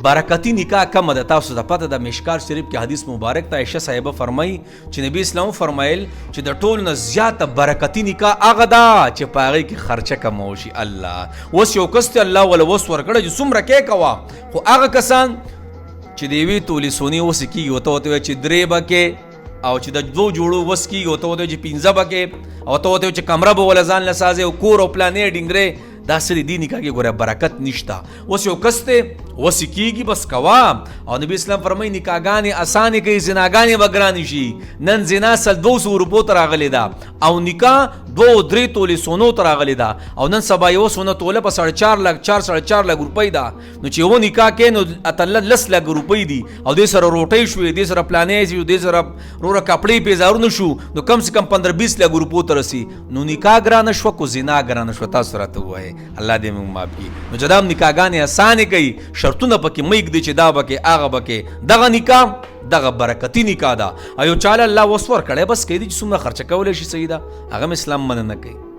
برکتی نکاح کم ده. تاسو ته پته د مشکات شریف کې حدیث مبارک ته عائشه صاحبه فرمایي چې نبی اسلام فرمایل چې د ټولو نه زیاته برکتی نکاح هغه ده چې په هغې کې خرچه کم وشي. الله اوس یو کس ته الله وله وس ورکړی چې څومره کې کوه، خو هغه کسان چې د یوې تولې سونې وس کېږي ورته ورته وایي چې 3 به کې، او چې د 2 جوړو وس کېږي ورته ورته وایي چې 15 به کې، او ورته ورته وایي چې کمره به وله ځان له سازې او کور او پلانې ډینګرې. دا سری دی نکاح کې ګوره برکت نشته. اوس یو کس ته وس کېږي بس کوه، او نبی اسلام فرمایي نکاحګانې اسانې کوي، زناګانې به ګرانې شي. نن زنا 200 روپو ته راغلې ده او نکاح 2-3 تولې سونو ته راغلې ده، او نن سبا یو سونه توله په 4.5 لک 4.5 لک روپۍ ده. نو چې یو نکاح کې نو اتل 10 لک روپۍ دي، او دې سره روټۍ شوې، دې سره پلانې شوې، دې سره روره کپړې پیزارونه شو، نو کم سے کم 15-20 لک روپو ته رسي. نو نکاح ګرانه شوه کو زنا ګرانه شوه. تاسو راته ووایئ الله دې موږ معاف کړي. نو چې دا نکاحګانې اسانې کوي، شرطونه پکې مه ږدي چې دا به کې هغه به کې. دغه نکاح دغه برکتی نکاح ده. او یو چاله الله وس ورکړی بس کوي چې څومره خرچه کولی شي صحیح ده، هغه هم اسلام منع نه کوي.